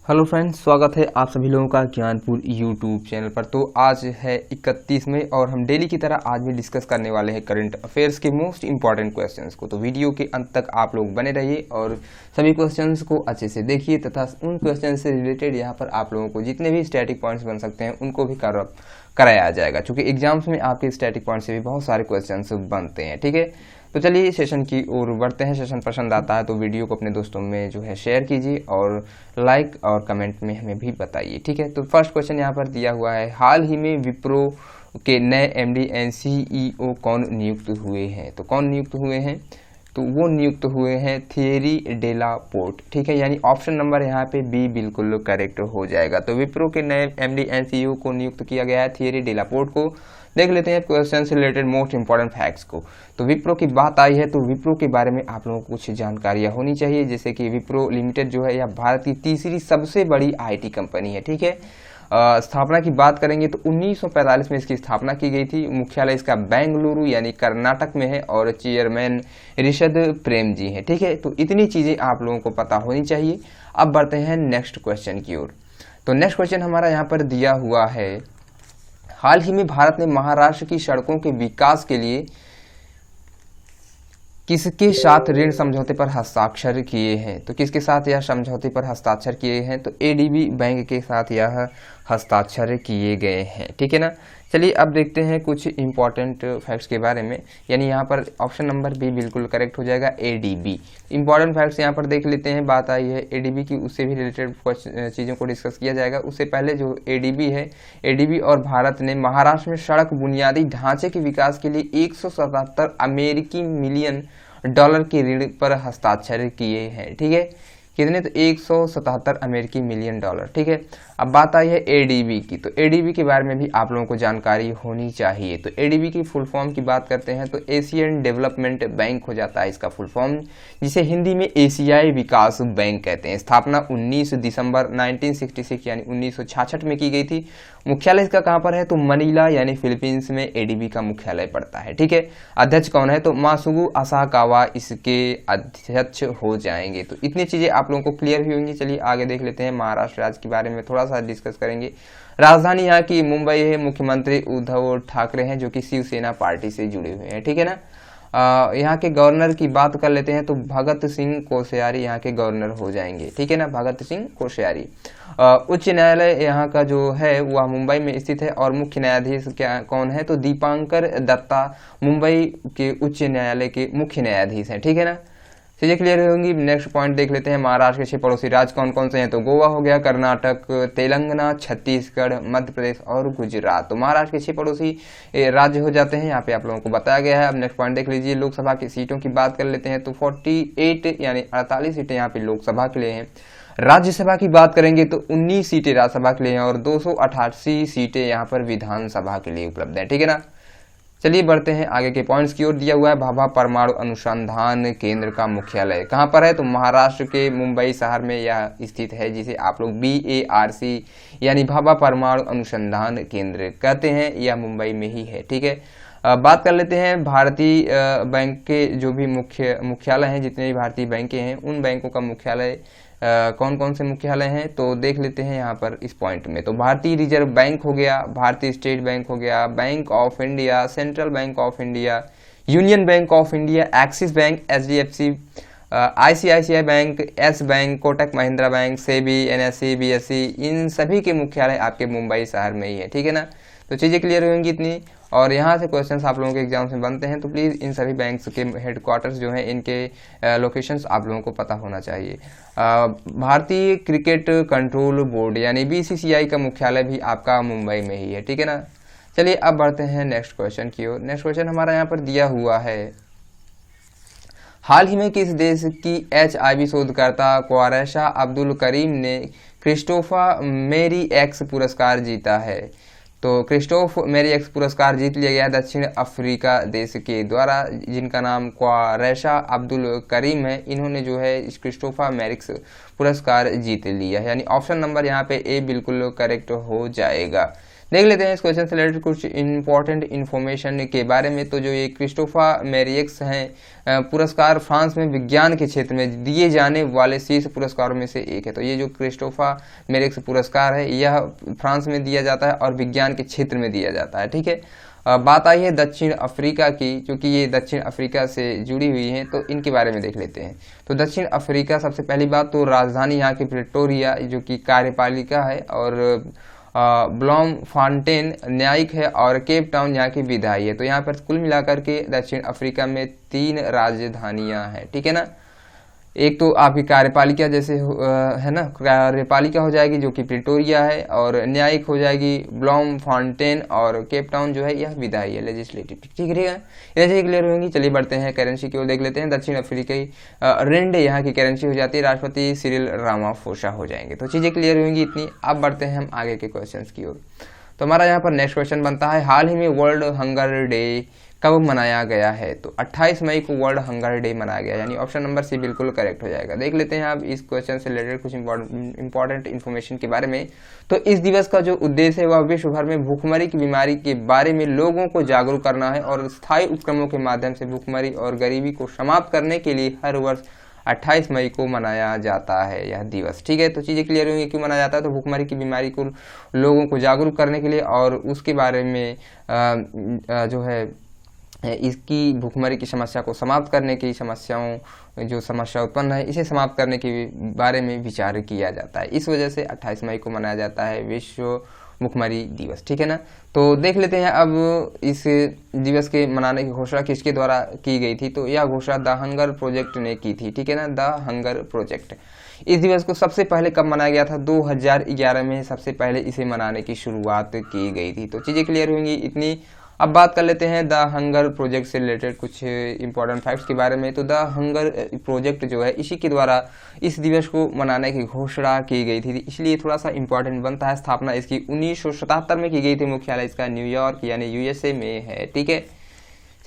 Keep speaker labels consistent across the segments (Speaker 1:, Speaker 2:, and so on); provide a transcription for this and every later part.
Speaker 1: Hello friends, स्वागत है आप सभी लोगों का ज्ञानपुर यूट्यूब चैनल पर। तो आज है 31 मई और हम डेली की तरह आज भी डिस्कस करने वाले हैं करंट अफेयर्स के मोस्ट इंपॉर्टेंट क्वेश्चंस को। तो वीडियो के अंत तक आप लोग बने रहिए और सभी क्वेश्चंस को अच्छे से देखिए तथा उन क्वेश्चन से रिलेटेड यहाँ पर आप लोगों को जितने भी स्टैटिक पॉइंट्स बन सकते हैं उनको भी कराया जाएगा, क्योंकि एग्जाम्स में आपके स्टैटिक पॉइंट से भी बहुत सारे क्वेश्चंस बनते हैं। ठीक है, तो चलिए सेशन की ओर बढ़ते हैं। सेशन पसंद आता है तो वीडियो को अपने दोस्तों में जो है शेयर कीजिए और लाइक और कमेंट में हमें भी बताइए। ठीक है, तो फर्स्ट क्वेश्चन यहाँ पर दिया हुआ है, हाल ही में विप्रो के नए एमडी एंड सीईओ कौन नियुक्त हुए हैं? तो कौन नियुक्त हुए हैं? तो वो नियुक्त हुए हैं थियरी डेलापोर्ट। ठीक है, यानी ऑप्शन नंबर यहाँ पे बी बिल्कुल करेक्ट हो जाएगा। तो विप्रो के नए एमडी एंड सीईओ को नियुक्त किया गया है थियरी डेलापोर्ट को। देख लेते हैं क्वेश्चन से रिलेटेड मोस्ट इंपॉर्टेंट फैक्ट्स को। तो विप्रो की बात आई है तो विप्रो के बारे में आप लोगों को कुछ जानकारियां होनी चाहिए, जैसे कि विप्रो लिमिटेड जो है यह भारत की तीसरी सबसे बड़ी आईटी कंपनी है। ठीक है, स्थापना की बात करेंगे तो 1945 में इसकी स्थापना की गई थी। मुख्यालय इसका बेंगलुरु यानी कर्नाटक में है और चेयरमैन ऋषद प्रेम जी हैं। ठीक है, तो इतनी चीजें आप लोगों को पता होनी चाहिए। अब बढ़ते हैं नेक्स्ट क्वेश्चन की ओर। तो नेक्स्ट क्वेश्चन हमारा यहाँ पर दिया हुआ है, हाल ही में भारत ने महाराष्ट्र की सड़कों के विकास के लिए किसके साथ ऋण समझौते पर हस्ताक्षर किए हैं? तो किसके साथ यह समझौते पर हस्ताक्षर किए हैं? तो एडीबी बैंक के साथ यह हस्ताक्षर किए गए हैं। ठीक है ना। चलिए अब देखते हैं कुछ इंपॉर्टेंट फैक्ट्स के बारे में, यानी यहाँ पर ऑप्शन नंबर बी बिल्कुल करेक्ट हो जाएगा, एडीबी। इंपॉर्टेंट फैक्ट्स यहाँ पर देख लेते हैं। बात आई है एडीबी की, उससे भी रिलेटेड चीज़ों को डिस्कस किया जाएगा। उससे पहले जो एडीबी है, एडीबी और भारत ने महाराष्ट्र में सड़क बुनियादी ढांचे के विकास के लिए 177 अमेरिकी मिलियन डॉलर के ऋण पर हस्ताक्षर किए हैं। ठीक है, कितने? तो 177 अमेरिकी मिलियन डॉलर। ठीक है, अब बात आई है एडीबी की। तो एडीबी के बारे में भी आप लोगों को जानकारी होनी चाहिए। तो एडीबी की फुल फॉर्म की बात करते हैं तो एशियन डेवलपमेंट बैंक हो जाता है इसका फुल फॉर्म, जिसे हिंदी में एशियाई विकास बैंक कहते हैं। स्थापना 19 दिसंबर 1966 यानी 1966 में की गई थी। मुख्यालय इसका कहाँ पर है? तो मनीला यानी फिलीपींस में एडीबी का मुख्यालय पड़ता है। ठीक है, अध्यक्ष कौन है? तो मासुगु असाकावा इसके अध्यक्ष हो जाएंगे। तो इतनी चीजें आप लोगों को क्लियर हुई होंगी। चलिए आगे देख लेते हैं, महाराष्ट्र राज्य के बारे में थोड़ा सा डिस्कस करेंगे। राजधानी यहाँ की मुंबई है। मुख्यमंत्री उद्धव ठाकरे हैं जो कि शिवसेना पार्टी से जुड़े हुए हैं। ठीक है ना। यहाँ के गवर्नर की बात कर लेते हैं तो भगत सिंह कोश्यारी यहाँ के गवर्नर हो जाएंगे। ठीक है ना, भगत सिंह कोश्यारी। उच्च न्यायालय यहाँ का जो है वह मुंबई में स्थित है और मुख्य न्यायाधीश क्या कौन है? तो दीपांकर दत्ता मुंबई के उच्च न्यायालय के मुख्य न्यायाधीश हैं। ठीक है ना, चीजें क्लियर होंगी। नेक्स्ट पॉइंट देख लेते हैं, महाराष्ट्र के 6 पड़ोसी राज्य कौन कौन से हैं? तो गोवा हो गया, कर्नाटक, तेलंगाना, छत्तीसगढ़, मध्य प्रदेश और गुजरात। तो महाराष्ट्र के 6 पड़ोसी राज्य हो जाते हैं, यहाँ पे आप लोगों को बताया गया है। अब नेक्स्ट पॉइंट देख लीजिए, लोकसभा की सीटों की बात कर लेते हैं तो 48 यानी 48 सीटें यहाँ पे लोकसभा के लिए हैं। राज्यसभा की बात करेंगे तो 19 सीटें राज्यसभा के लिए हैं और 288 सीटें यहाँ पर विधानसभा के लिए उपलब्ध है। ठीक है ना। चलिए बढ़ते हैं आगे के पॉइंट्स की ओर। दिया हुआ है, भाभा परमाणु अनुसंधान केंद्र का मुख्यालय कहाँ पर है? तो महाराष्ट्र के मुंबई शहर में यह स्थित है, जिसे आप लोग BARC यानी भाभा परमाणु अनुसंधान केंद्र कहते हैं। यह मुंबई में ही है। ठीक है, बात कर लेते हैं भारतीय बैंक के जो भी मुख्यालय हैं, जितने भी भारतीय बैंकें हैं उन बैंकों का मुख्यालय कौन कौन से मुख्यालय हैं तो देख लेते हैं यहाँ पर इस पॉइंट में। तो भारतीय रिजर्व बैंक हो गया, भारतीय स्टेट बैंक हो गया, bank of India, central bank of India, union bank of India, axis bank, HDFC, ICICI bank, S bank, Kotak Mahindra bank, SEBI, NSE, BSE, इन सभी के मुख्यालय आपके मुंबई शहर में ही है। ठीक है ना, तो चीज़ें क्लियर होंगी इतनी। और यहाँ से क्वेश्चंस आप लोगों के एग्जाम्स में बनते हैं, तो प्लीज़ इन सभी बैंक्स के हेडक्वार्टर्स जो हैं इनके लोकेशंस आप लोगों को पता होना चाहिए। भारतीय क्रिकेट कंट्रोल बोर्ड यानी BCCI का मुख्यालय भी आपका मुंबई में ही है। ठीक है ना। चलिए अब बढ़ते हैं नेक्स्ट क्वेश्चन की ओर। नेक्स्ट क्वेश्चन हमारा यहाँ पर दिया हुआ है, हाल ही में किस देश की HIV शोधकर्ता क्वारेशा अब्दुल करीम ने क्रिस्टोफा मेरी एक्स पुरस्कार जीता है? तो क्रिस्टोफ मेरी एक्स पुरस्कार जीत लिया गया दक्षिण अफ्रीका देश के द्वारा, जिनका नाम क्वारेशा अब्दुल करीम है। इन्होंने जो है इस क्रिस्टोफा मेरिक्स पुरस्कार जीत लिया है, यानी ऑप्शन नंबर यहाँ पे ए बिल्कुल करेक्ट हो जाएगा। देख लेते हैं इस क्वेश्चन से रिलेटेड कुछ इंपॉर्टेंट इन्फॉर्मेशन के बारे में। तो जो ये क्रिस्टोफा मेरियक्स हैं पुरस्कार फ्रांस में विज्ञान के क्षेत्र में दिए जाने वाले शीर्ष पुरस्कारों में से एक है। तो ये जो क्रिस्टोफा मेरियक्स पुरस्कार है यह फ्रांस में दिया जाता है और विज्ञान के क्षेत्र में दिया जाता है, ठीक है। बात आई है दक्षिण अफ्रीका की, क्योंकि ये दक्षिण अफ्रीका से जुड़ी हुई हैं तो इनके बारे में देख लेते हैं। तो दक्षिण अफ्रीका, सबसे पहली बात तो राजधानी यहाँ की प्रिटोरिया जो कि कार्यपालिका है, और ब्लॉमफॉन्टेन न्यायिक है, और केप टाउन यहाँ की विधायी है। तो यहाँ पर कुल मिलाकर के दक्षिण अफ्रीका में 3 राजधानियाँ हैं, ठीक है ना। एक तो आपकी कार्यपालिका जैसे है ना, कार्यपालिका हो जाएगी जो कि प्रिटोरिया है, और न्यायिक हो जाएगी ब्लॉमफॉन्टेन, और केप टाउन जो है यह विधायी है, लेजिस्लेटिव, ठीक है। ये चीज़ें क्लियर होंगी। चलिए बढ़ते हैं करेंसी की ओर, देख लेते हैं। दक्षिण अफ्रीकी रेंड यहाँ की करेंसी हो जाती है, राष्ट्रपति सिरिल रामाफोसा हो जाएंगे। तो चीज़ें क्लियर होंगी इतनी। अब बढ़ते हैं हम आगे के क्वेश्चन की ओर। तो हमारा यहाँ पर नेक्स्ट क्वेश्चन बनता है, हाल ही में वर्ल्ड हंगर डे कब मनाया गया है? तो 28 मई को वर्ल्ड हंगर डे मनाया गया, यानी ऑप्शन नंबर सी बिल्कुल करेक्ट हो जाएगा। देख लेते हैं अब इस क्वेश्चन से रिलेटेड कुछ इंपॉर्टेंट इन्फॉर्मेशन के बारे में। तो इस दिवस का जो उद्देश्य है वह विश्व भर में भूखमरी की बीमारी के बारे में लोगों को जागरूक करना है, और स्थायी उपक्रमों के माध्यम से भूखमरी और गरीबी को समाप्त करने के लिए हर वर्ष 28 मई को मनाया जाता है यह दिवस, ठीक है। तो चीज़ें क्लियर होंगी क्यों मनाया जाता है। तो भूखमरी की बीमारी को लोगों को जागरूक करने के लिए, और उसके बारे में जो है इसकी भूखमरी की समस्या को समाप्त करने की, समस्याओं जो समस्या उत्पन्न है इसे समाप्त करने के बारे में विचार किया जाता है। इस वजह से 28 मई को मनाया जाता है विश्व भूखमरी दिवस, ठीक है ना। तो देख लेते हैं अब इस दिवस के मनाने की घोषणा किसके द्वारा की गई थी। तो यह घोषणा द हंगर प्रोजेक्ट ने की थी, ठीक है ना, द हंगर प्रोजेक्ट। इस दिवस को सबसे पहले कब मनाया गया था? 2011 में सबसे पहले इसे मनाने की शुरुआत की गई थी। तो चीज़ें क्लियर होंगी इतनी। अब बात कर लेते हैं द हंगर प्रोजेक्ट से रिलेटेड कुछ इंपॉर्टेंट फैक्ट्स के बारे में। तो द हंगर प्रोजेक्ट जो है इसी के द्वारा इस दिवस को मनाने की घोषणा की गई थी, इसलिए थोड़ा सा इंपॉर्टेंट बनता है। स्थापना इसकी 1977 में की गई थी, मुख्यालय इसका न्यूयॉर्क यानी यूएसए में है, ठीक है।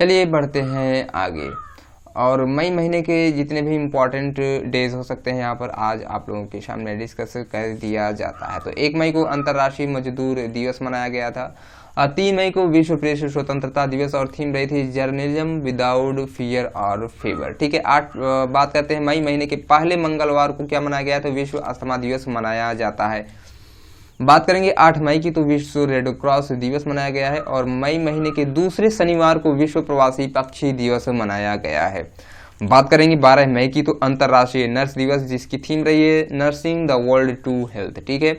Speaker 1: चलिए बढ़ते हैं आगे। और मई महीने के जितने भी इम्पॉर्टेंट डेज हो सकते हैं यहाँ पर आज आप लोगों के सामने डिस्कस कर दिया जाता है। तो 1 मई को अंतर्राष्ट्रीय मजदूर दिवस मनाया गया था। 3 मई को विश्व प्रेस स्वतंत्रता दिवस, और थीम रही थी जर्नलिज्म विदाउट फियर और फेवर, ठीक है। बात करते हैं मई महीने के पहले मंगलवार को क्या मनाया गया? तो विश्व अस्थमा दिवस मनाया जाता है। बात करेंगे 8 मई की, तो विश्व रेड क्रॉस दिवस मनाया गया है, और मई महीने के दूसरे शनिवार को विश्व प्रवासी पक्षी दिवस मनाया गया है। बात करेंगे 12 मई की, तो अंतर्राष्ट्रीय नर्स दिवस, जिसकी थीम रही है nursing the world to health, ठीक है।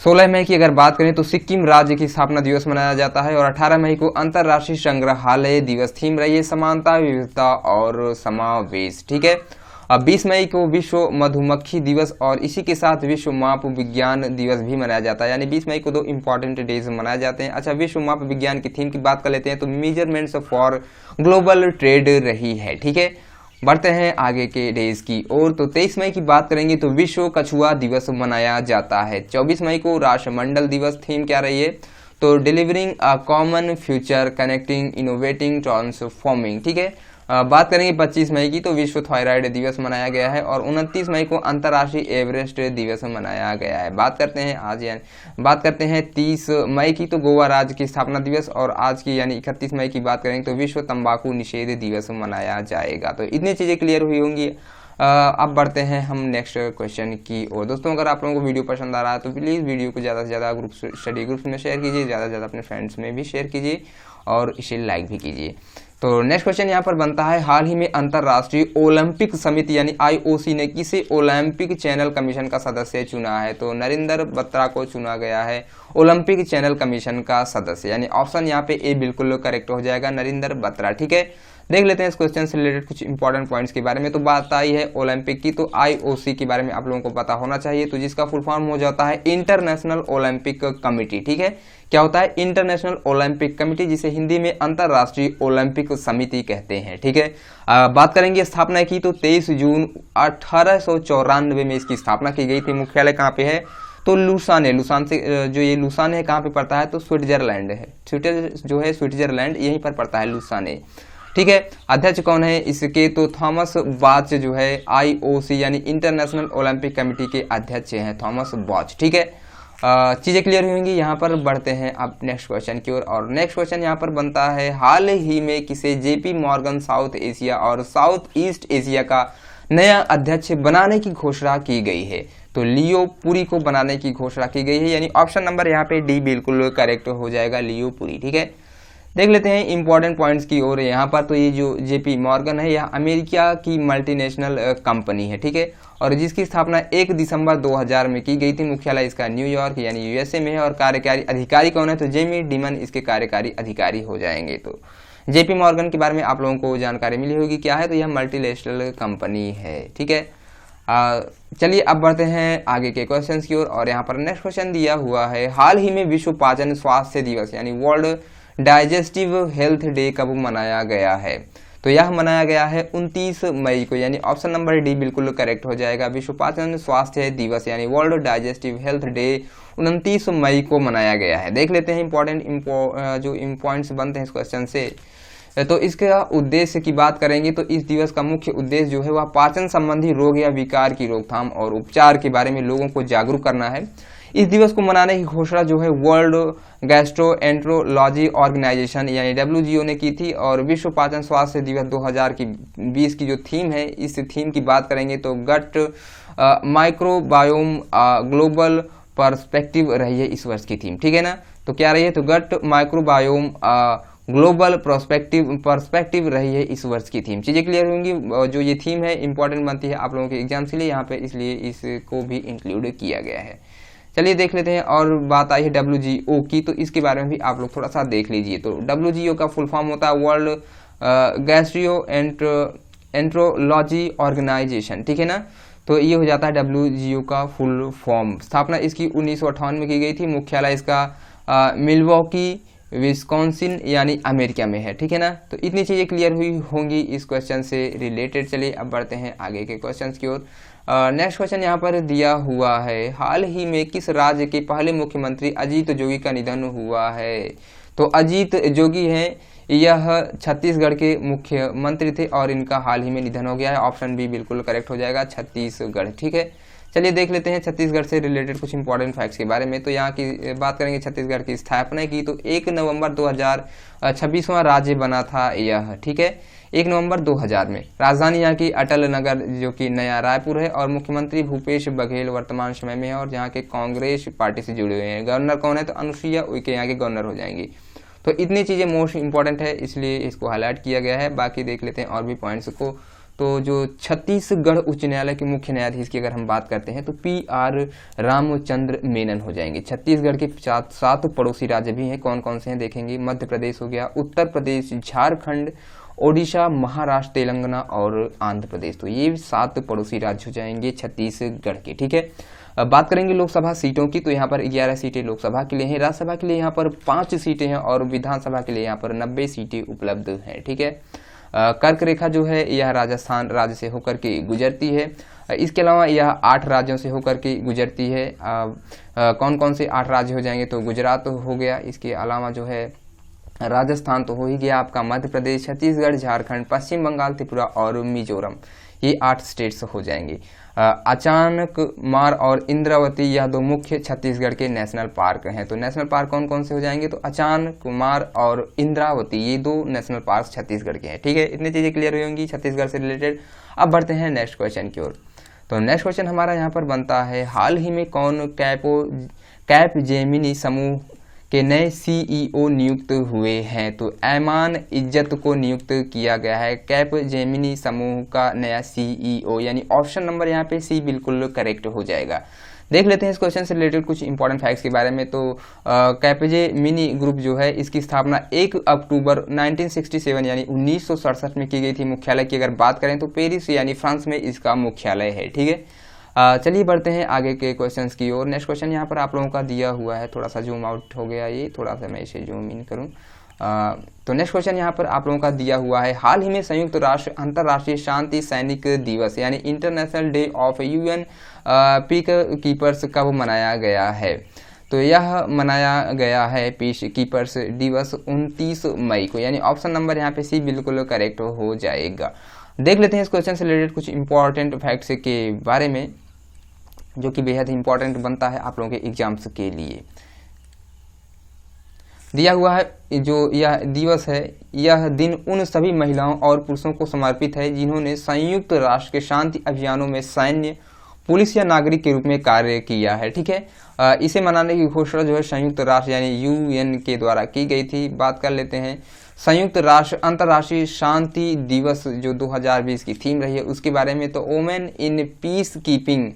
Speaker 1: 16 मई की अगर बात करें तो सिक्किम राज्य की स्थापना दिवस मनाया जाता है, और 18 मई को अंतर्राष्ट्रीय संग्रहालय दिवस, थीम रही है समानता, विविधता और समावेश, ठीक है। अब 20 मई को विश्व मधुमक्खी दिवस, और इसी के साथ विश्व माप विज्ञान दिवस भी मनाया जाता है, यानी 20 मई को 2 इंपॉर्टेंट डेज मनाए जाते हैं। अच्छा, विश्व माप विज्ञान की थीम की बात कर लेते हैं। तो मेजरमेंट्स फॉर ग्लोबल ट्रेड रही है, ठीक है। बढ़ते हैं आगे के डेज की ओर। तो 23 मई की बात करेंगे तो विश्व कछुआ दिवस मनाया जाता है। 24 मई को राष्ट्रमंडल दिवस, थीम क्या रही है? तो delivering a common future connecting innovating transforming, ठीक है। बात करेंगे 25 मई की, तो विश्व थायराइड दिवस मनाया गया है, और 29 मई को अंतर्राष्ट्रीय एवरेस्ट दिवस मनाया गया है। बात करते हैं 30 मई की, तो गोवा राज्य की स्थापना दिवस, और आज की यानी 31 मई की बात करेंगे तो विश्व तंबाकू निषेध दिवस मनाया जाएगा। तो इतनी चीजें क्लियर हुई होंगी। अब बढ़ते हैं हम नेक्स्ट क्वेश्चन की ओर। दोस्तों, अगर आप लोगों को वीडियो पसंद आ रहा है तो प्लीज़ वीडियो को ज़्यादा से ज़्यादा स्टडी ग्रुप्स में शेयर कीजिए, ज़्यादा से ज़्यादा अपने फ्रेंड्स में भी शेयर कीजिए, और इसे लाइक भी कीजिए। तो नेक्स्ट क्वेश्चन यहाँ पर बनता है, हाल ही में अंतर्राष्ट्रीय ओलंपिक समिति यानी IOC ने किसे ओलंपिक चैनल कमीशन का सदस्य चुना है? तो नरेंद्र बत्रा को चुना गया है ओलंपिक चैनल कमीशन का सदस्य, यानी ऑप्शन यहाँ पे ए बिल्कुल करेक्ट हो जाएगा, नरेंद्र बत्रा, ठीक है। देख लेते हैं इस क्वेश्चन से रिलेटेड कुछ इंपॉर्टेंट पॉइंट्स के बारे में। तो बात आई है ओलंपिक की, तो IOC के बारे में आप लोगों को पता होना चाहिए, तो जिसका फुल फॉर्म हो जाता है इंटरनेशनल ओलंपिक कमिटी, ठीक है। क्या होता है? इंटरनेशनल ओलंपिक कमिटी, जिसे हिंदी में अंतर्राष्ट्रीय ओलंपिक समिति कहते हैं, ठीक है। बात करेंगे स्थापना की, तो 23 जून 1894 में इसकी स्थापना की गई थी। मुख्यालय कहाँ पे है? तो लुसान है। लुसान से जो ये लुसान है कहाँ पे पड़ता है? तो स्विट्जरलैंड है। स्विट्जरलैंड यहीं पर पड़ता है, लुसान है, ठीक है। अध्यक्ष कौन है इसके? तो थॉमस बाच जो है IOC यानी इंटरनेशनल ओलंपिक कमेटी के अध्यक्ष हैं, थॉमस बाच, ठीक है। चीज़ें क्लियर होंगी। यहाँ पर बढ़ते हैं अब नेक्स्ट क्वेश्चन की ओर, और नेक्स्ट क्वेश्चन यहाँ पर बनता है, हाल ही में किसे जेपी मॉर्गन साउथ एशिया और साउथ ईस्ट एशिया का नया अध्यक्ष बनाने की घोषणा की गई है? तो लियो पुरी को बनाने की घोषणा की गई है, यानी ऑप्शन नंबर यहाँ पे डी बिल्कुल करेक्ट हो जाएगा, लियो पुरी। ठीक है, देख लेते हैं इंपॉर्टेंट पॉइंट्स की ओर। यहाँ पर तो ये जो जेपी मॉर्गन है यह अमेरिका की मल्टीनेशनल कंपनी है, ठीक है, और जिसकी स्थापना 1 दिसंबर 2000 में की गई थी। मुख्यालय इसका न्यूयॉर्क यानी यूएसए में है, और कार्यकारी अधिकारी कौन है? तो जेमी डिमन इसके कार्यकारी अधिकारी हो जाएंगे। तो जेपी मॉर्गन के बारे में आप लोगों को जानकारी मिली होगी, क्या है? तो यह मल्टीनेशनल कंपनी है, ठीक है। चलिए अब बढ़ते हैं आगे के क्वेश्चंस की ओर, और यहाँ पर नेक्स्ट क्वेश्चन दिया हुआ है, हाल ही में विश्व पाचन स्वास्थ्य दिवस यानी वर्ल्ड डाइजेस्टिव हेल्थ डे कब मनाया गया है? तो यह मनाया गया है 29 मई को, यानी ऑप्शन नंबर डी बिल्कुल करेक्ट हो जाएगा। विश्व पाचन स्वास्थ्य दिवस यानी वर्ल्ड डाइजेस्टिव हेल्थ डे 29 मई को मनाया गया है। देख लेते हैं इंपॉर्टेंट जो पॉइंट्स बनते हैं इस क्वेश्चन से। तो इसका उद्देश्य की बात करेंगे तो इस दिवस का मुख्य उद्देश्य जो है वह पाचन संबंधी रोग या विकार की रोकथाम और उपचार के बारे में लोगों को जागरूक करना है। इस दिवस को मनाने की घोषणा जो है वर्ल्ड गैस्ट्रोएंट्रोलॉजी ऑर्गेनाइजेशन यानी WGO ने की थी, और विश्व पाचन स्वास्थ्य दिवस 2020 की जो थीम है, इस थीम की बात करेंगे तो गट माइक्रोबायोम ग्लोबल पर्सपेक्टिव रही है इस वर्ष की थीम, ठीक है ना। तो क्या रही है? तो गट माइक्रोबायोम ग्लोबल पर्सपेक्टिव रही है इस वर्ष की थीम। चीजें क्लियर होंगी। जो ये थीम है इंपॉर्टेंट बनती है आप लोगों के एग्जाम के लिए यहाँ पे, इसलिए इसको भी इंक्लूड किया गया है। चलिए देख लेते हैं, और बात आई है WGO की, तो इसके बारे में भी आप लोग थोड़ा सा देख लीजिए। तो WGO का फुल फॉर्म होता है वर्ल्ड गैस्ट्रोएंट्रोलॉजी ऑर्गेनाइजेशन, ठीक है ना। तो ये हो जाता है WGO का फुल फॉर्म। स्थापना इसकी 1958 में की गई थी। मुख्यालय इसका मिल्वॉकी विस्कॉन्सिन यानी अमेरिका में है, ठीक है ना। तो इतनी चीजें क्लियर हुई होंगी इस क्वेश्चन से रिलेटेड। चलिए अब बढ़ते हैं आगे के क्वेश्चंस की ओर। नेक्स्ट क्वेश्चन यहाँ पर दिया हुआ है, हाल ही में किस राज्य के पहले मुख्यमंत्री अजीत जोगी का निधन हुआ है? तो अजीत जोगी हैं, यह छत्तीसगढ़ के मुख्यमंत्री थे और इनका हाल ही में निधन हो गया है। ऑप्शन बी बिल्कुल करेक्ट हो जाएगा, छत्तीसगढ़, ठीक है। चलिए देख लेते हैं छत्तीसगढ़ से रिलेटेड कुछ इंपॉर्टेंट फैक्ट्स के बारे में। तो यहाँ की बात करेंगे छत्तीसगढ़ की स्थापना की, तो 1 नवंबर 2026वां राज्य बना था यह, ठीक है, 1 नवंबर 2000 में। राजधानी यहाँ की अटल नगर जो कि नया रायपुर है, और मुख्यमंत्री भूपेश बघेल वर्तमान समय में है और यहाँ के कांग्रेस पार्टी से जुड़े हुए हैं। गवर्नर कौन है? तो अनुसुईया उइके यहाँ के गवर्नर हो जाएंगी। तो इतनी चीजें मोस्ट इंपॉर्टेंट है, इसलिए इसको हाईलाइट किया गया है। बाकी देख लेते हैं और भी पॉइंट्स को। तो जो छत्तीसगढ़ उच्च न्यायालय के मुख्य न्यायाधीश की अगर हम बात करते हैं तो PR रामचंद्र मेनन हो जाएंगे। छत्तीसगढ़ के 7 पड़ोसी राज्य भी हैं, कौन कौन से हैं देखेंगे। मध्य प्रदेश हो गया, उत्तर प्रदेश, झारखंड, ओडिशा, महाराष्ट्र, तेलंगाना और आंध्र प्रदेश। तो ये 7 पड़ोसी राज्य हो जाएंगे छत्तीसगढ़ के, ठीक है। अब बात करेंगे लोकसभा सीटों की, तो यहाँ पर 11 सीटें लोकसभा के लिए हैं, राज्यसभा के लिए यहाँ पर 5 सीटें हैं, और विधानसभा के लिए यहाँ पर 90 सीटें उपलब्ध हैं, ठीक है। कर्क रेखा जो है यह राजस्थान राज्य से होकर के गुजरती है। इसके अलावा यह 8 राज्यों से होकर के गुजरती है। कौन कौन से 8 राज्य हो जाएंगे? तो गुजरात हो गया, इसके अलावा जो है राजस्थान तो हो ही गया आपका, मध्य प्रदेश, छत्तीसगढ़, झारखंड, पश्चिम बंगाल, त्रिपुरा और मिजोरम, ये 8 स्टेट्स हो जाएंगे। अचानक मार और इंद्रावती यह 2 मुख्य छत्तीसगढ़ के नेशनल पार्क हैं। तो नेशनल पार्क कौन कौन से हो जाएंगे? तो अचानक मार और इंद्रावती, ये 2 नेशनल पार्क छत्तीसगढ़ के हैं, ठीक है। इतनी चीजें क्लियर हुई होंगी छत्तीसगढ़ से रिलेटेड। अब बढ़ते हैं नेक्स्ट क्वेश्चन की ओर। तो नेक्स्ट क्वेश्चन हमारा यहाँ पर बनता है, हाल ही में कौन कैप जेमिनी समूह के नए CEO नियुक्त हुए हैं? तो ऐमान इज्जत को नियुक्त किया गया है कैप जेमिनी समूह का नया CEO, यानी ऑप्शन नंबर यहाँ पे C बिल्कुल करेक्ट हो जाएगा। देख लेते हैं इस क्वेश्चन से रिलेटेड कुछ इंपॉर्टेंट फैक्ट्स के बारे में। तो कैपजेमिनी ग्रुप जो है इसकी स्थापना 1 अक्टूबर 1967 यानी 1967 में की गई थी। मुख्यालय की अगर बात करें तो पेरिस यानी फ्रांस में इसका मुख्यालय है, ठीक है। चलिए बढ़ते हैं आगे के क्वेश्चंस की ओर। नेक्स्ट क्वेश्चन यहाँ पर आप लोगों का दिया हुआ है, थोड़ा सा जूम आउट हो गया, ये थोड़ा सा मैं इसे जूम इन करूँ। तो नेक्स्ट क्वेश्चन यहाँ पर आप लोगों का दिया हुआ है, हाल ही में संयुक्त राष्ट्र अंतर्राष्ट्रीय शांति सैनिक दिवस यानी international day of UN peace keepers कब मनाया गया है? तो यह मनाया गया है पीस कीपर्स दिवस 29 मई को, यानी ऑप्शन नंबर यहाँ पे C बिल्कुल करेक्ट हो जाएगा। देख लेते हैं इस क्वेश्चन से रिलेटेड कुछ इंपॉर्टेंट फैक्ट्स के बारे में। जो कि बेहद इंपॉर्टेंट बनता है आप लोगों के एग्जाम्स के लिए। दिया हुआ है जो यह दिवस है, यह दिन उन सभी महिलाओं और पुरुषों को समर्पित है जिन्होंने संयुक्त राष्ट्र के शांति अभियानों में सैन्य, पुलिस या नागरिक के रूप में कार्य किया है। ठीक है, इसे मनाने की घोषणा जो है संयुक्त राष्ट्र यानी यूएन के द्वारा की गई थी। बात कर लेते हैं संयुक्त राष्ट्र अंतर्राष्ट्रीय शांति दिवस जो 2020 की थीम रही है उसके बारे में। तो वोमेन इन पीस कीपिंग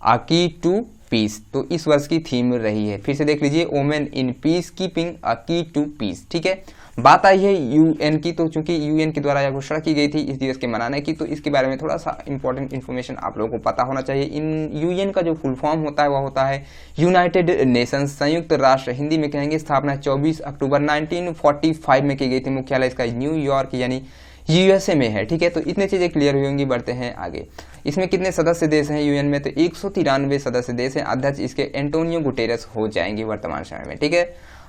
Speaker 1: आ की टू पीस, तो इस वर्ष की थीम रही है। फिर से देख लीजिए, women in peace keeping a की टू पीस। ठीक है, बात आई है यूएन की, तो चूंकि यूएन के द्वारा यह घोषणा की गई थी इस दिवस के मनाने की, तो इसके बारे में थोड़ा सा इंपॉर्टेंट इन्फॉर्मेशन आप लोगों को पता होना चाहिए। इन यूएन का जो फुल फॉर्म होता है वह होता है यूनाइटेड नेशंस, संयुक्त राष्ट्र हिंदी में कहेंगे। स्थापना 24 अक्टूबर 1945 में की गई थी। मुख्यालय इसका न्यूयॉर्क यानी यूएसए में है। ठीक है, तो इतनी चीजें क्लियर हुई होंगी। बढ़ते हैं आगे। इसमें कितने सदस्य देश हैं यूएन में? तो 193 सदस्य देश हैं। अध्यक्ष इसके एंटोनियो गुटेरेस हो जाएंगे वर्तमान समय में। ठीक है,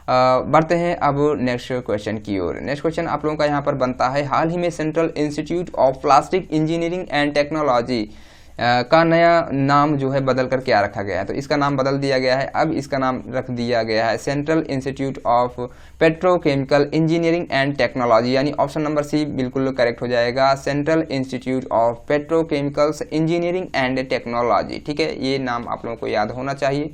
Speaker 1: बढ़ते हैं अब नेक्स्ट क्वेश्चन की ओर। नेक्स्ट क्वेश्चन आप लोगों का यहाँ पर बनता है, हाल ही में central institute of plastic engineering and technology का नया नाम जो है बदल कर क्या रखा गया है? तो इसका नाम बदल दिया गया है। अब इसका नाम रख दिया गया है central institute of petrochemical engineering and technology, यानी ऑप्शन नंबर सी बिल्कुल करेक्ट हो जाएगा, central institute of petrochemicals engineering and technology. ठीक है, ये नाम आप लोगों को याद होना चाहिए।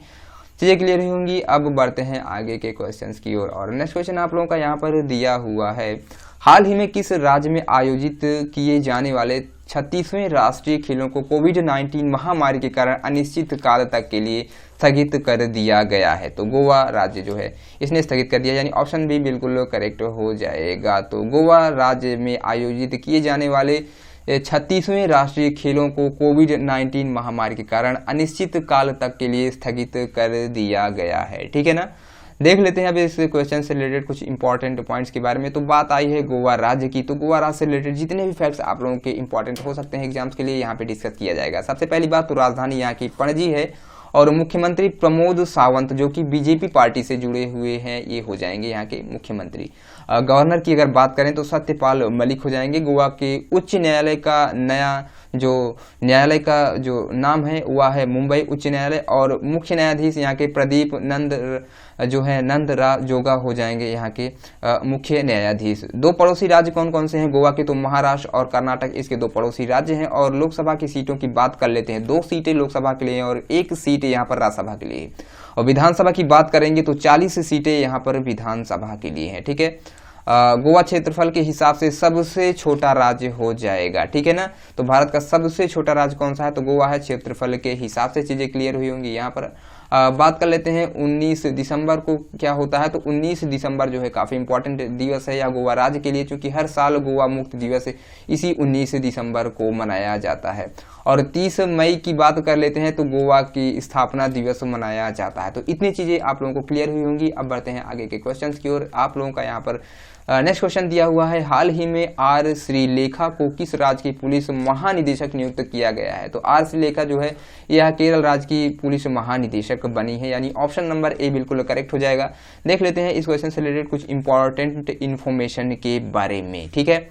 Speaker 1: चीजें क्लियर होंगी। अब बढ़ते हैं आगे के क्वेश्चंस की ओर। और नेक्स्ट क्वेश्चन आप लोगों का यहाँ पर दिया हुआ है, हाल ही में किस राज्य में आयोजित किए जाने वाले 36वें राष्ट्रीय खेलों को कोविड-19 महामारी के कारण अनिश्चित काल तक के लिए स्थगित कर दिया गया है? तो गोवा राज्य जो है इसने स्थगित कर दिया, यानी ऑप्शन बी बिल्कुल करेक्ट हो जाएगा। तो गोवा राज्य में आयोजित किए जाने वाले 36वें राष्ट्रीय खेलों को कोविड-19 महामारी के कारण अनिश्चित काल तक के लिए स्थगित कर दिया गया है। ठीक है ना, देख लेते हैं अब इस क्वेश्चन से रिलेटेड कुछ इंपॉर्टेंट पॉइंट्स के बारे में। तो बात आई है गोवा राज्य की, तो गोवा राज्य से रिलेटेड जितने भी फैक्ट्स आप लोगों के इंपॉर्टेंट हो सकते हैं एग्जाम्स के लिए यहाँ पे डिस्कस किया जाएगा। सबसे पहली बात तो राजधानी यहाँ की पणजी है और मुख्यमंत्री प्रमोद सावंत जो कि बीजेपी पार्टी से जुड़े हुए हैं ये हो जाएंगे यहाँ के मुख्यमंत्री। गवर्नर की अगर बात करें तो सत्यपाल मलिक हो जाएंगे। गोवा के उच्च न्यायालय का नया जो न्यायालय का जो नाम है वह है मुंबई उच्च न्यायालय और मुख्य न्यायाधीश यहाँ के प्रदीप नंद जो है नंदरा जोगा हो जाएंगे यहाँ के मुख्य न्यायाधीश। दो पड़ोसी राज्य कौन कौन से हैं गोवा के? तो महाराष्ट्र और कर्नाटक इसके दो पड़ोसी राज्य हैं। और लोकसभा की सीटों की बात कर लेते हैं, 2 सीटें लोकसभा के लिए हैं और 1 सीट यहाँ पर राज्यसभा के लिए। और विधानसभा की बात करेंगे तो 40 सीटें यहाँ पर विधानसभा के लिए हैं। ठीक है, गोवा क्षेत्रफल के हिसाब से सबसे छोटा राज्य हो जाएगा। ठीक है ना, तो भारत का सबसे छोटा राज्य कौन सा है? तो गोवा है। क्षेत्रफल के हिसाब से चीजें क्लियर हुई होंगी। यहाँ पर बात कर लेते हैं 19 दिसंबर को क्या होता है? तो 19 दिसंबर जो है काफी इंपॉर्टेंट दिवस है या गोवा राज्य के लिए, क्योंकि हर साल गोवा मुक्त दिवस इसी 19 दिसंबर को मनाया जाता है। और 30 मई की बात कर लेते हैं तो गोवा की स्थापना दिवस मनाया जाता है। तो इतनी चीजें आप लोगों को क्लियर हुई होंगी। अब बढ़ते हैं आगे के क्वेश्चंस की ओर। आप लोगों का यहाँ पर नेक्स्ट क्वेश्चन दिया हुआ है, हाल ही में आर श्रीलेखा को किस राज्य की पुलिस महानिदेशक नियुक्त किया गया है? तो आर श्रीलेखा जो है यह केरल राज्य की पुलिस महानिदेशक बनी है, यानी ऑप्शन नंबर ए बिल्कुल करेक्ट हो जाएगा। देख लेते हैं इस क्वेश्चन से रिलेटेड कुछ इंपॉर्टेंट इन्फॉर्मेशन के बारे में। ठीक है,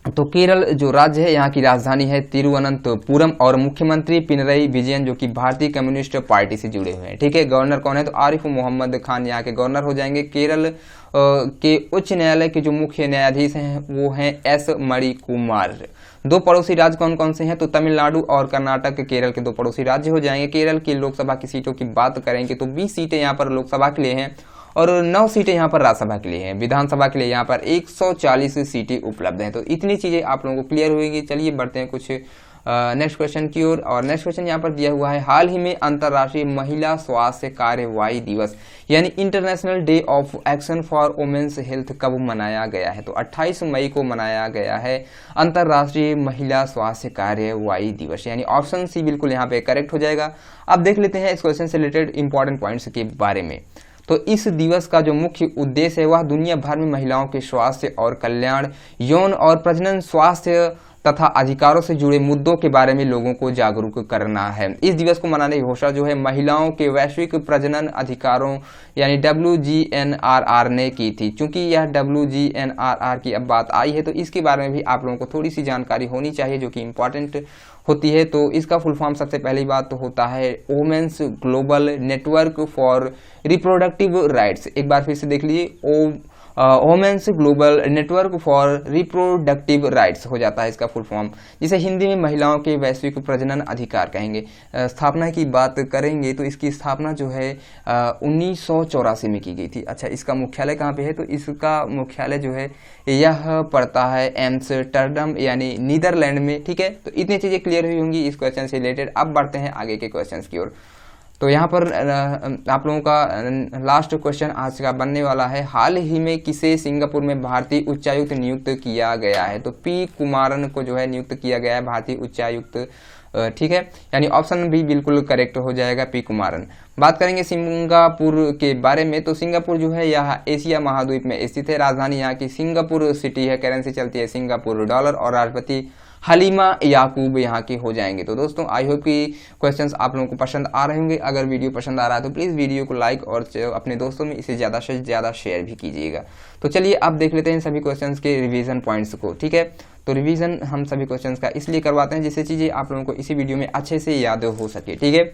Speaker 1: तो केरल जो राज्य है यहाँ की राजधानी है तिरुवनंतपुरम और मुख्यमंत्री पिनरई विजयन जो कि भारतीय कम्युनिस्ट पार्टी से जुड़े हुए हैं। ठीक है, गवर्नर कौन है? तो आरिफ मोहम्मद खान यहाँ के गवर्नर हो जाएंगे। केरल के उच्च न्यायालय के जो मुख्य न्यायाधीश हैं वो हैं एस मणिकुमार। 2 पड़ोसी राज्य कौन कौन से हैं? तो तमिलनाडु और कर्नाटक केरल के 2 पड़ोसी राज्य हो जाएंगे। केरल की लोकसभा की सीटों की बात करेंगे तो 20 सीटें यहाँ पर लोकसभा के लिए हैं और 9 सीटें यहाँ पर राज्यसभा के लिए हैं। विधानसभा के लिए यहाँ पर 140 सीटें उपलब्ध हैं। तो इतनी चीजें आप लोगों को क्लियर होगी। चलिए बढ़ते हैं कुछ नेक्स्ट क्वेश्चन की ओर। और नेक्स्ट क्वेश्चन यहाँ पर दिया हुआ है, हाल ही में अंतर्राष्ट्रीय महिला स्वास्थ्य कार्यवाही दिवस यानी international day of action for women's health कब मनाया गया है? तो 28 मई को मनाया गया है अंतर्राष्ट्रीय महिला स्वास्थ्य कार्यवाही दिवस, यानी ऑप्शन सी बिल्कुल यहाँ पे करेक्ट हो जाएगा। अब देख लेते हैं इस क्वेश्चन से रिलेटेड इंपॉर्टेंट पॉइंट्स के बारे में। तो इस दिवस का जो मुख्य उद्देश्य है वह दुनिया भर में महिलाओं के स्वास्थ्य और कल्याण, यौन और प्रजनन स्वास्थ्य तथा अधिकारों से जुड़े मुद्दों के बारे में लोगों को जागरूक करना है। इस दिवस को मनाने की घोषणा जो है महिलाओं के वैश्विक प्रजनन अधिकारों यानी WGNRR ने की थी। चूंकि यह WGNRR की अब बात आई है तो इसके बारे में भी आप लोगों को थोड़ी सी जानकारी होनी चाहिए जो कि इम्पोर्टेंट होती है। तो इसका फुल फॉर्म सबसे पहली बात तो होता है women's global network for reproductive rights. एक बार फिर से देख लीजिए, women's global network for reproductive rights हो जाता है इसका फुल फॉर्म, जिसे हिंदी में महिलाओं के वैश्विक प्रजनन अधिकार कहेंगे। स्थापना की बात करेंगे तो इसकी स्थापना जो है 1984 में की गई थी। अच्छा, इसका मुख्यालय कहाँ पे है? तो इसका मुख्यालय जो है यह पड़ता है एम्स्टर्डम यानी नीदरलैंड में। ठीक है, तो इतनी चीजें क्लियर हुई होंगी इस क्वेश्चन से रिलेटेड। अब बढ़ते हैं आगे के क्वेश्चन की ओर। तो यहाँ पर आप लोगों का लास्ट क्वेश्चन आज का बनने वाला है, हाल ही में किसे सिंगापुर में भारतीय उच्चायुक्त नियुक्त किया गया है? तो पी कुमारन को जो है नियुक्त किया गया है भारतीय उच्चायुक्त। ठीक है, यानी ऑप्शन भी बिल्कुल करेक्ट हो जाएगा, पी कुमारन। बात करेंगे सिंगापुर के बारे में, तो सिंगापुर जो है यह एशिया महाद्वीप में स्थित है। राजधानी यहाँ की सिंगापुर सिटी है, करेंसी चलती है सिंगापुर डॉलर और राष्ट्रपति हलीमा याकूब यहाँ के हो जाएंगे। तो दोस्तों आई होप कि क्वेश्चंस आप लोगों को पसंद आ रहे होंगे। अगर वीडियो पसंद आ रहा है तो प्लीज़ वीडियो को लाइक और अपने दोस्तों में इसे ज़्यादा से ज़्यादा शेयर भी कीजिएगा। तो चलिए अब देख लेते हैं सभी क्वेश्चंस के रिवीजन पॉइंट्स को। ठीक है, तो रिवीजन हम सभी क्वेश्चंस का इसलिए करवाते हैं जिससे चीज़ें आप लोगों को इसी वीडियो में अच्छे से याद हो सके। ठीक है,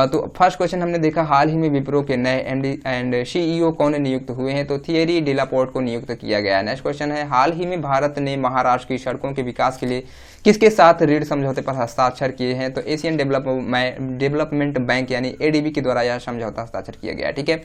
Speaker 1: तो फर्स्ट क्वेश्चन हमने देखा, हाल ही में विप्रो के नए एमडी एंड CEO कौन नियुक्त हुए हैं? तो थियरी डिलापोर्ट को नियुक्त किया गया है। नेक्स्ट क्वेश्चन है, हाल ही में भारत ने महाराष्ट्र की सड़कों के विकास के लिए किसके साथ ऋण समझौते पर हस्ताक्षर किए हैं? तो एशियन डेवलपमेंट बैंक यानी ADB के द्वारा यह समझौता हस्ताक्षर किया गया है। ठीक है,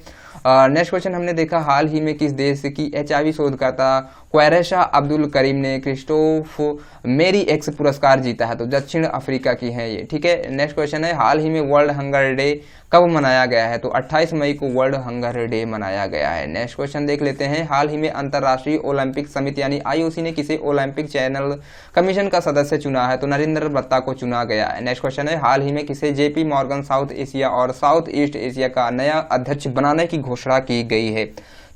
Speaker 1: नेक्स्ट क्वेश्चन हमने देखा, हाल ही में किस देश की HIV शोधकर्ता क्वैरेशा अब्दुल करीम ने क्रिस्टोफ मेरी एक्स पुरस्कार जीता है? तो दक्षिण अफ्रीका की है ये। ठीक है, नेक्स्ट क्वेश्चन है, हाल ही में वर्ल्ड हंगर डे कब मनाया गया है? तो 28 मई को वर्ल्ड हंगर डे मनाया गया है। नेक्स्ट क्वेश्चन देख लेते हैं, हाल ही में अंतर्राष्ट्रीय ओलंपिक समिति यानी IOC ने किसे ओलंपिक चैनल कमीशन का सदस्य चुना है? तो नरेंद्र बत्ता को चुना गया है। नेक्स्ट क्वेश्चन है, हाल ही में किसे JP मॉर्गन साउथ एशिया और साउथ ईस्ट एशिया का नया अध्यक्ष बनाने की घोषणा की गई है?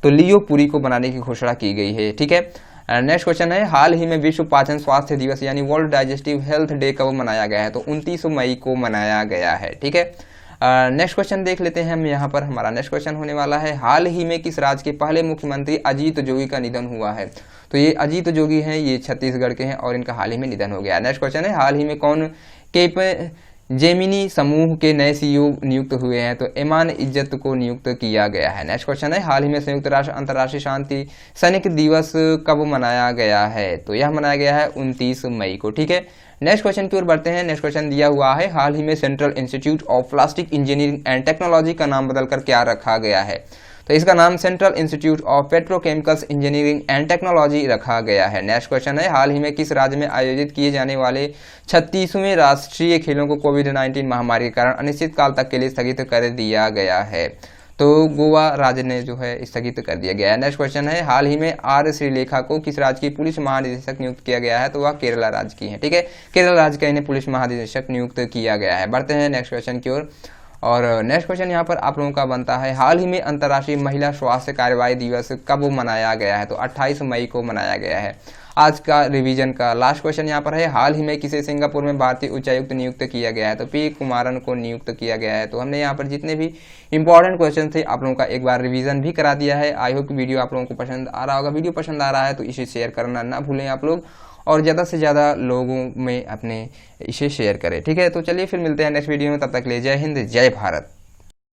Speaker 1: तो लियो पुरी को बनाने की घोषणा की गई है। ठीक है, नेक्स्ट क्वेश्चन है, हाल ही में विश्व पाचन स्वास्थ्य दिवस यानी वर्ल्ड डाइजेस्टिव हेल्थ डे कब मनाया गया है? तो 29 मई को मनाया गया है। ठीक है, नेक्स्ट क्वेश्चन देख लेते हैं हम। यहाँ पर हमारा नेक्स्ट क्वेश्चन होने वाला है, हाल ही में किस राज्य के पहले मुख्यमंत्री अजीत जोगी का निधन हुआ है? तो ये अजीत जोगी हैं, ये छत्तीसगढ़ के हैं और इनका हाल ही में निधन हो गया। नेक्स्ट क्वेश्चन है, हाल ही में कौन केप जेमिनी समूह के नए CEO नियुक्त हुए हैं? तो ईमान इज्जत को नियुक्त किया गया है। नेक्स्ट क्वेश्चन है, हाल ही में संयुक्त राष्ट्र अंतर्राष्ट्रीय शांति सैनिक दिवस कब मनाया गया है? तो यह मनाया गया है 29 मई को। ठीक है, नेक्स्ट क्वेश्चन की ओर बढ़ते हैं। नेक्स्ट क्वेश्चन दिया हुआ है, हाल ही में central institute of plastic engineering and technology का नाम बदलकर क्या रखा गया है? तो इसका नाम central institute of petrochemicals engineering and technology रखा गया है। नेक्स्ट क्वेश्चन है, हाल ही में किस राज्य में आयोजित किए जाने वाले 36वें राष्ट्रीय खेलों को कोविड-19 महामारी के कारण अनिश्चित काल तक के लिए स्थगित कर दिया गया है? तो गोवा राज्य ने जो है स्थगित कर दिया गया है। नेक्स्ट क्वेश्चन है, हाल ही में R श्रीलेखा को किस राज्य की पुलिस महानिदेशक नियुक्त किया गया है? तो वह केरला राज्य की है। ठीक है, केरला राज्य का इन्हें पुलिस महानिदेशक नियुक्त किया गया है। बढ़ते हैं नेक्स्ट क्वेश्चन की ओर। और नेक्स्ट क्वेश्चन यहाँ पर आप लोगों का बनता है, हाल ही में अंतर्राष्ट्रीय महिला स्वास्थ्य कार्यवाही दिवस कब मनाया गया है? तो 28 मई को मनाया गया है। आज का रिवीजन का लास्ट क्वेश्चन यहाँ पर है, हाल ही में किसे सिंगापुर में भारतीय उच्चायुक्त नियुक्त किया गया है? तो पी कुमारन को नियुक्त किया गया है। तो हमने यहाँ पर जितने भी इंपॉर्टेंट क्वेश्चन थे आप लोगों का एक बार रिवीजन भी करा दिया है। आई होप वीडियो आप लोगों को पसंद आ रहा होगा। वीडियो पसंद आ रहा है तो इसे शेयर करना ना भूलें आप लोग, और ज़्यादा से ज़्यादा लोगों में अपने इसे शेयर करें। ठीक है, तो चलिए फिर मिलते हैं नेक्स्ट वीडियो में, तब तक ले जय हिंद जय भारत।